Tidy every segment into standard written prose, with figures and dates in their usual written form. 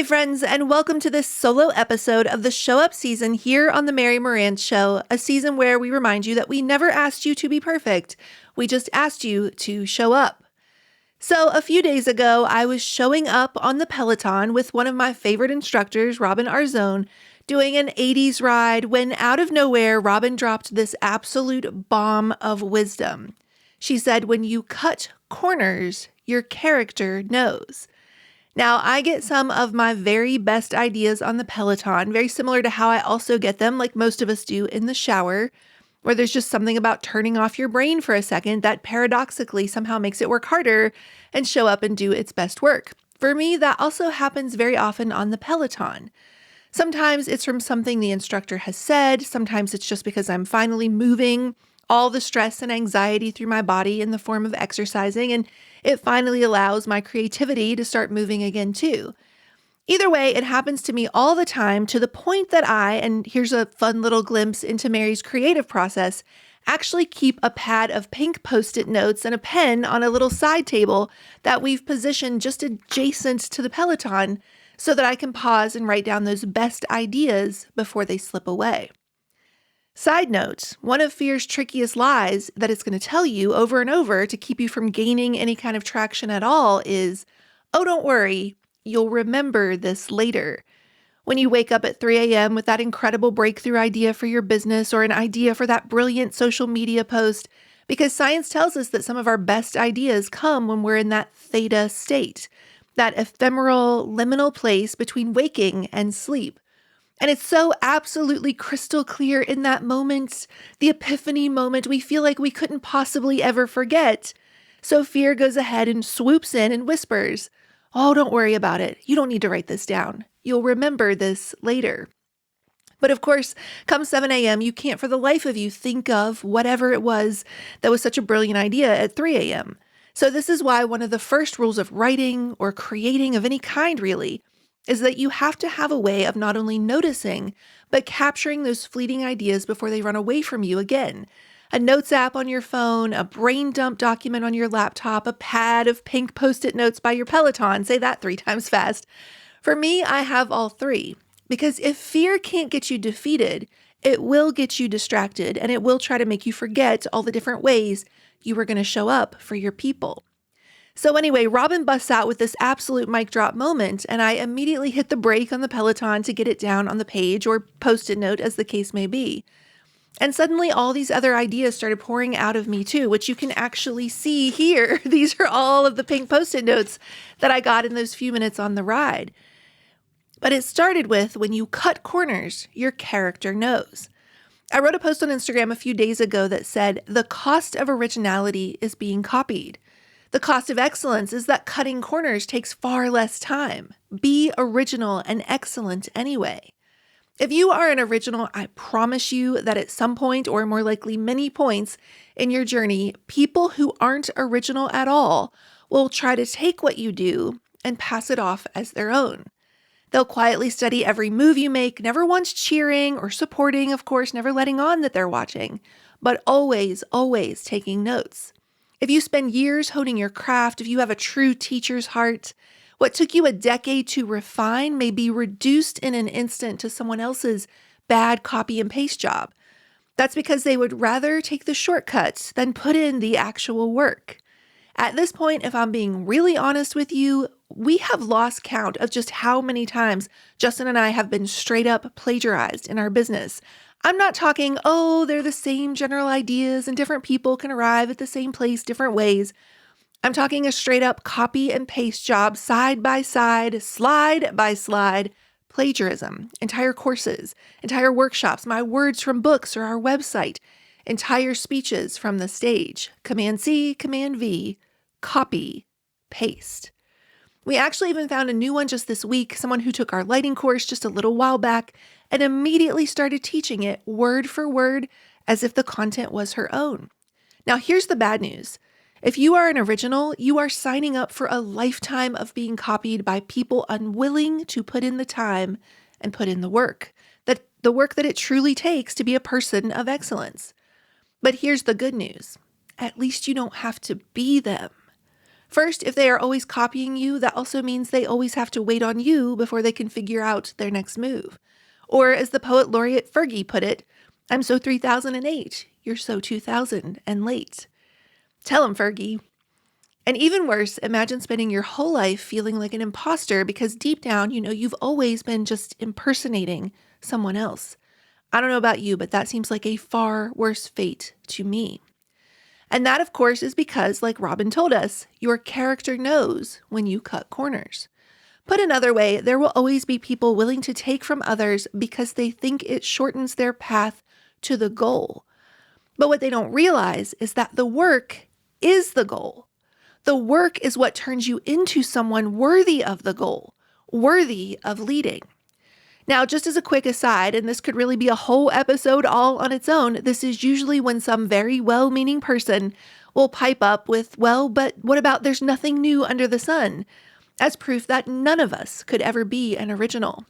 Hey friends, and welcome to this solo episode of the Show Up season here on the Mary Marantz Show, a season where we remind you that we never asked you to be perfect. We just asked you to show up. So a few days ago, I was showing up on the Peloton with one of my favorite instructors, Robin Arzon, doing an 80s ride when out of nowhere, Robin dropped this absolute bomb of wisdom. She said, when you cut corners, your character knows. Now, I get some of my very best ideas on the Peloton, very similar to how I also get them, like most of us do, in the shower, where there's just something about turning off your brain for a second that paradoxically somehow makes it work harder and show up and do its best work. For me, that also happens very often on the Peloton. Sometimes it's from something the instructor has said. Sometimes it's just because I'm finally moving all the stress and anxiety through my body in the form of exercising, and it finally allows my creativity to start moving again too. Either way, it happens to me all the time to the point that and here's a fun little glimpse into Mary's creative process, actually keep a pad of pink Post-it notes and a pen on a little side table that we've positioned just adjacent to the Peloton so that I can pause and write down those best ideas before they slip away. Side note, one of fear's trickiest lies that it's going to tell you over and over to keep you from gaining any kind of traction at all is, oh, don't worry, you'll remember this later. When you wake up at 3 a.m. with that incredible breakthrough idea for your business or an idea for that brilliant social media post, because science tells us that some of our best ideas come when we're in that theta state, that ephemeral liminal place between waking and sleep. And it's so absolutely crystal clear in that moment, the epiphany moment we feel like we couldn't possibly ever forget. So fear goes ahead and swoops in and whispers, oh, don't worry about it. You don't need to write this down. You'll remember this later. But of course, come 7 a.m., you can't for the life of you think of whatever it was that was such a brilliant idea at 3 a.m. So this is why one of the first rules of writing or creating of any kind really is that you have to have a way of not only noticing, but capturing those fleeting ideas before they run away from you again. A notes app on your phone, a brain dump document on your laptop, a pad of pink Post-it notes by your Peloton. Say that 3 times fast. For me, I have all 3. Because if fear can't get you defeated, it will get you distracted and it will try to make you forget all the different ways you were going to show up for your people. So anyway, Robin busts out with this absolute mic drop moment, and I immediately hit the brake on the Peloton to get it down on the page or Post-it note as the case may be. And suddenly all these other ideas started pouring out of me too, which you can actually see here. These are all of the pink Post-it notes that I got in those few minutes on the ride. But it started with, when you cut corners, your character knows. I wrote a post on Instagram a few days ago that said, the cost of originality is being copied. The cost of excellence is that cutting corners takes far less time. Be original and excellent anyway. If you are an original, I promise you that at some point, or more likely many points in your journey, people who aren't original at all will try to take what you do and pass it off as their own. They'll quietly study every move you make, never once cheering or supporting, of course, never letting on that they're watching, but always, always taking notes. If you spend years honing your craft, if you have a true teacher's heart, what took you a decade to refine may be reduced in an instant to someone else's bad copy and paste job. That's because they would rather take the shortcuts than put in the actual work. At this point, if I'm being really honest with you, we have lost count of just how many times Justin and I have been straight up plagiarized in our business. I'm not talking, they're the same general ideas and different people can arrive at the same place different ways. I'm talking a straight up copy and paste job, side by side, slide by slide, plagiarism, entire courses, entire workshops, my words from books or our website, entire speeches from the stage, Command C, Command V, copy, paste. We actually even found a new one just this week, someone who took our lighting course just a little while back and immediately started teaching it word for word as if the content was her own. Now, here's the bad news. If you are an original, you are signing up for a lifetime of being copied by people unwilling to put in the time and put in the work that it truly takes to be a person of excellence. But here's the good news. At least you don't have to be them. First, if they are always copying you, that also means they always have to wait on you before they can figure out their next move. Or as the poet laureate Fergie put it, I'm so 3008, you're so 2000 and late. Tell 'em, Fergie. And even worse, imagine spending your whole life feeling like an imposter because deep down, you've always been just impersonating someone else. I don't know about you, but that seems like a far worse fate to me. And that, of course, is because, like Robin told us, your character knows when you cut corners. Put another way, there will always be people willing to take from others because they think it shortens their path to the goal. But what they don't realize is that the work is the goal. The work is what turns you into someone worthy of the goal, worthy of leading. Now, just as a quick aside, and this could really be a whole episode all on its own, this is usually when some very well-meaning person will pipe up with, well, but what about there's nothing new under the sun, as proof that none of us could ever be an original.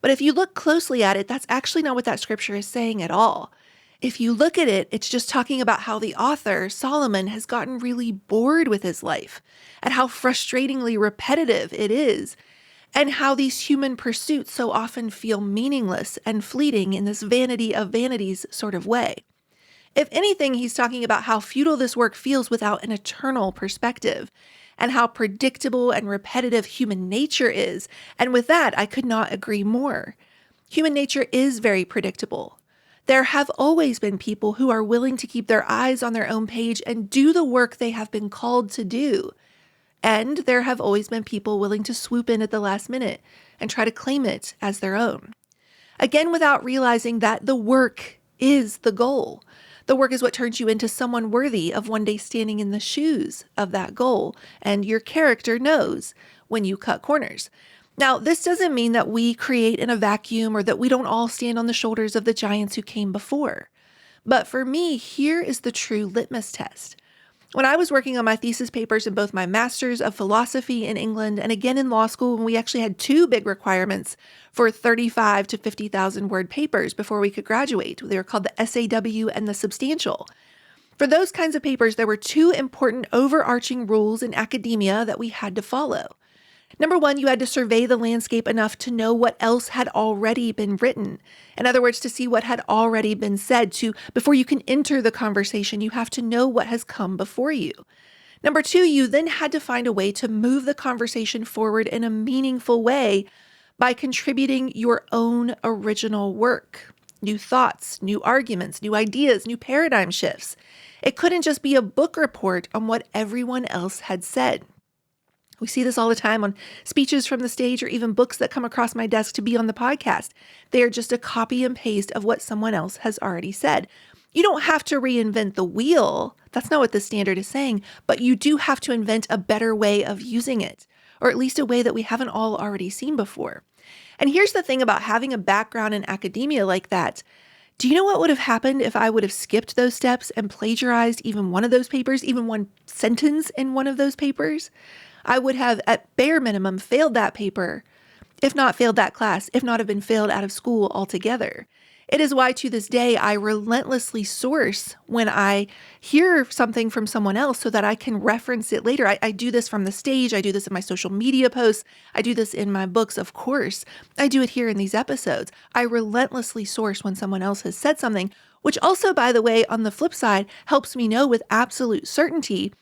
But if you look closely at it, that's actually not what that scripture is saying at all. If you look at it, it's just talking about how the author, Solomon, has gotten really bored with his life and how frustratingly repetitive it is, and how these human pursuits so often feel meaningless and fleeting in this vanity of vanities sort of way. If anything, he's talking about how futile this work feels without an eternal perspective, and how predictable and repetitive human nature is. And with that, I could not agree more. Human nature is very predictable. There have always been people who are willing to keep their eyes on their own page and do the work they have been called to do. And there have always been people willing to swoop in at the last minute and try to claim it as their own. Again, without realizing that the work is the goal. The work is what turns you into someone worthy of one day standing in the shoes of that goal. And your character knows when you cut corners. Now, this doesn't mean that we create in a vacuum or that we don't all stand on the shoulders of the giants who came before. But for me, here is the true litmus test. When I was working on my thesis papers in both my master's of philosophy in England and again in law school, when we actually had two big requirements for 35 to 50,000 word papers before we could graduate. They were called the SAW and the substantial. For those kinds of papers, there were two important overarching rules in academia that we had to follow. Number one, you had to survey the landscape enough to know what else had already been written. In other words, to see what had already been said. Before you can enter the conversation, you have to know what has come before you. Number two, you then had to find a way to move the conversation forward in a meaningful way by contributing your own original work. New thoughts, new arguments, new ideas, new paradigm shifts. It couldn't just be a book report on what everyone else had said. We see this all the time on speeches from the stage or even books that come across my desk to be on the podcast. They are just a copy and paste of what someone else has already said. You don't have to reinvent the wheel. That's not what the standard is saying, but you do have to invent a better way of using it, or at least a way that we haven't all already seen before. And here's the thing about having a background in academia like that. Do you know what would have happened if I would have skipped those steps and plagiarized even one of those papers, even one sentence in one of those papers? I would have, at bare minimum, failed that paper, if not failed that class, if not have been failed out of school altogether. It is why to this day, I relentlessly source when I hear something from someone else so that I can reference it later. I do this from the stage. I do this in my social media posts. I do this in my books, of course. I do it here in these episodes. I relentlessly source when someone else has said something, which also, by the way, on the flip side, helps me know with absolute certainty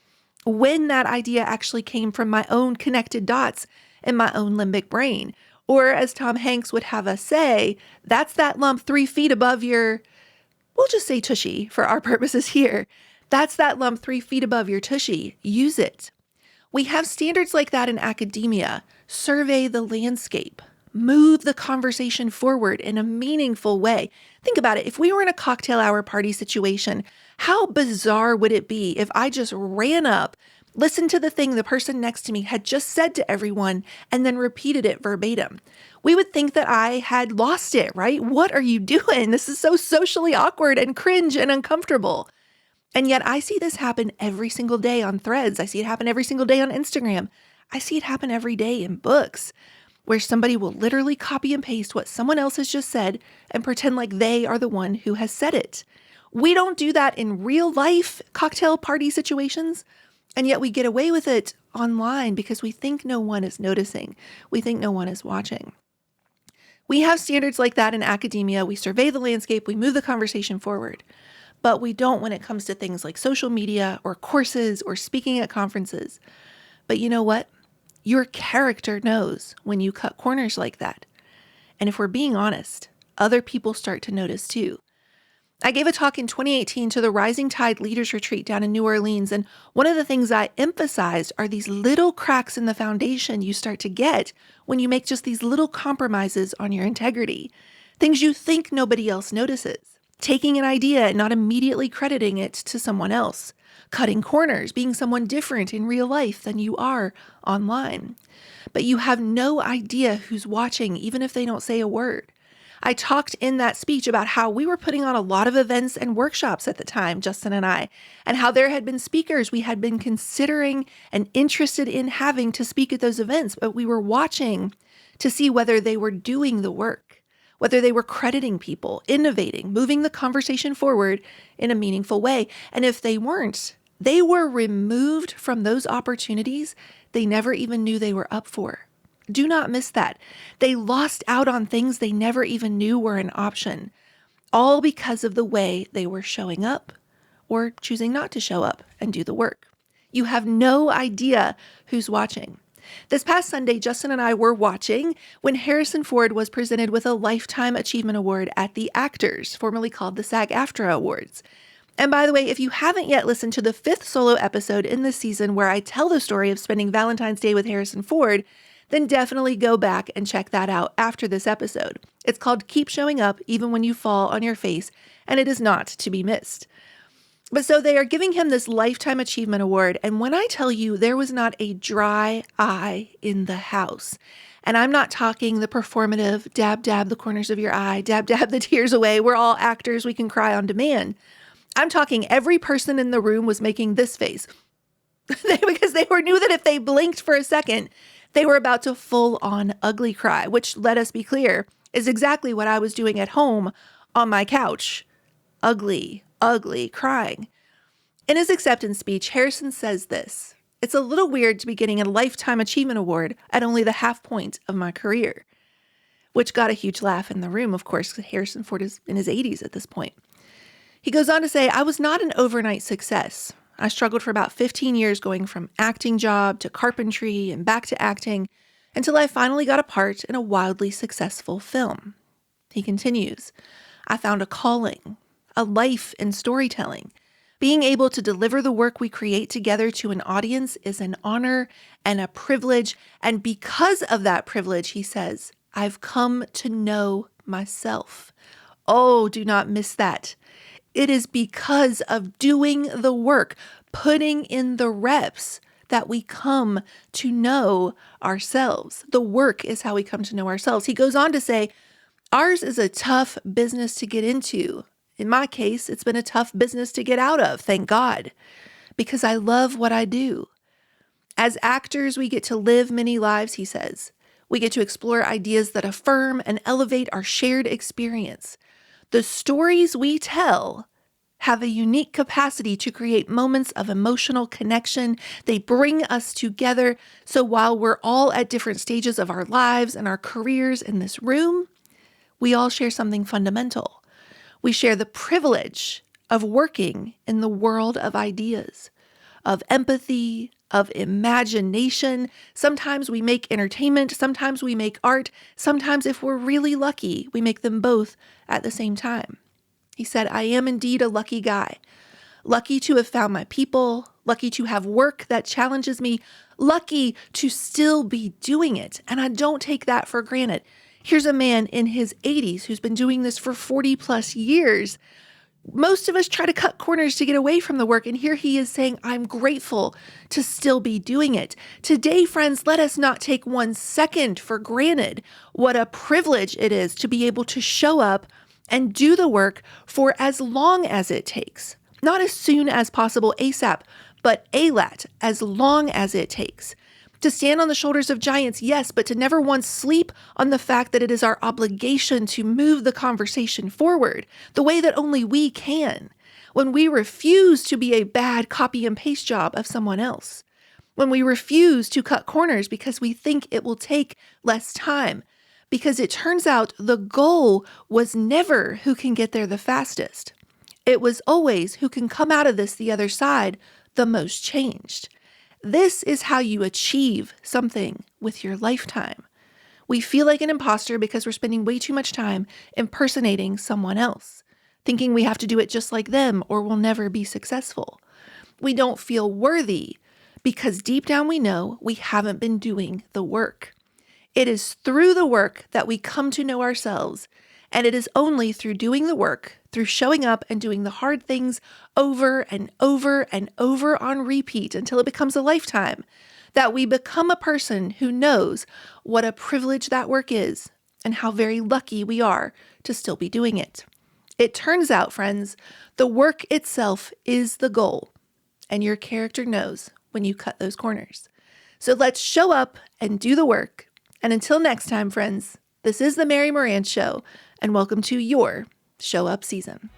when that idea actually came from my own connected dots in my own limbic brain. Or as Tom Hanks would have us say, that's that lump 3 feet above your, we'll just say tushy for our purposes here. That's that lump 3 feet above your tushy. Use it. We have standards like that in academia. Survey the landscape. Move the conversation forward in a meaningful way. Think about it. If we were in a cocktail hour party situation, how bizarre would it be if I just ran up, listened to the thing the person next to me had just said to everyone, and then repeated it verbatim? We would think that I had lost it, right? What are you doing? This is so socially awkward and cringe and uncomfortable. And yet I see this happen every single day on Threads. I see it happen every single day on Instagram. I see it happen every day in books, where somebody will literally copy and paste what someone else has just said and pretend like they are the one who has said it. We don't do that in real life cocktail party situations. And yet we get away with it online because we think no one is noticing. We think no one is watching. We have standards like that in academia. We survey the landscape, we move the conversation forward. But we don't when it comes to things like social media or courses or speaking at conferences. But you know what? Your character knows when you cut corners like that. And if we're being honest, other people start to notice too. I gave a talk in 2018 to the Rising Tide Leaders Retreat down in New Orleans, and one of the things I emphasized are these little cracks in the foundation you start to get when you make just these little compromises on your integrity, things you think nobody else notices. Taking an idea and not immediately crediting it to someone else, cutting corners, being someone different in real life than you are online. But you have no idea who's watching, even if they don't say a word. I talked in that speech about how we were putting on a lot of events and workshops at the time, Justin and I, and how there had been speakers we had been considering and interested in having to speak at those events, but we were watching to see whether they were doing the work, whether they were crediting people, innovating, moving the conversation forward in a meaningful way. And if they weren't, they were removed from those opportunities they never even knew they were up for. Do not miss that. They lost out on things they never even knew were an option, all because of the way they were showing up or choosing not to show up and do the work. You have no idea who's watching. This past Sunday, Justin and I were watching when Harrison Ford was presented with a Lifetime Achievement Award at the Actors, formerly called the SAG Actors Awards. And by the way, if you haven't yet listened to the 5th solo episode in this season where I tell the story of spending Valentine's Day with Harrison Ford, then definitely go back and check that out after this episode. It's called Keep Showing Up Even When You Fall on Your Face, and it is not to be missed. But so they are giving him this Lifetime Achievement Award, and when I tell you there was not a dry eye in the house, and I'm not talking the performative, dab, dab the corners of your eye, dab, dab the tears away, we're all actors, we can cry on demand. I'm talking every person in the room was making this face because they knew that if they blinked for a second, they were about to full-on ugly cry, which, let us be clear, is exactly what I was doing at home on my couch. Ugly, ugly crying. In his acceptance speech, Harrison says this: "It's a little weird to be getting a Lifetime Achievement Award at only the half point of my career," which got a huge laugh in the room, of course, because Harrison Ford is in his 80s at this point. He goes on to say, "I was not an overnight success. I struggled for about 15 years going from acting job to carpentry and back to acting until I finally got a part in a wildly successful film." He continues, "I found a calling, a life in storytelling. Being able to deliver the work we create together to an audience is an honor and a privilege. And because of that privilege," he says, "I've come to know myself." Oh, do not miss that. It is because of doing the work, putting in the reps, that we come to know ourselves. The work is how we come to know ourselves. He goes on to say, "Ours is a tough business to get into. In my case, it's been a tough business to get out of, thank God, because I love what I do. As actors, we get to live many lives," he says. "We get to explore ideas that affirm and elevate our shared experience. The stories we tell have a unique capacity to create moments of emotional connection. They bring us together. So while we're all at different stages of our lives and our careers in this room, we all share something fundamental. We share the privilege of working in the world of ideas, of empathy, of imagination. Sometimes we make entertainment, sometimes we make art, sometimes if we're really lucky, we make them both at the same time." He said, "I am indeed a lucky guy, lucky to have found my people, lucky to have work that challenges me, lucky to still be doing it. And I don't take that for granted." Here's a man in his 80s who's been doing this for 40 plus years. Most of us try to cut corners to get away from the work, and here he is saying, "I'm grateful to still be doing it." Today, friends, let us not take 1 second for granted what a privilege it is to be able to show up and do the work for as long as it takes. Not as soon as possible ASAP, but ALAT, as long as it takes. To stand on the shoulders of giants, yes, but to never once sleep on the fact that it is our obligation to move the conversation forward the way that only we can. when we refuse to be a bad copy and paste job of someone else, when we refuse to cut corners because we think it will take less time, because it turns out the goal was never who can get there the fastest. It was always who can come out of this the other side the most changed. This is how you achieve something with your lifetime. We feel like an imposter because we're spending way too much time impersonating someone else, thinking we have to do it just like them or we'll never be successful. We don't feel worthy because deep down we know we haven't been doing the work. It is through the work that we come to know ourselves, and it is only through doing the work, through showing up and doing the hard things over and over and over on repeat until it becomes a lifetime, that we become a person who knows what a privilege that work is and how very lucky we are to still be doing it. It turns out, friends, the work itself is the goal, and your character knows when you cut those corners. So let's show up and do the work. And until next time, friends, this is the Mary Marantz Show, and welcome to your Show Up season.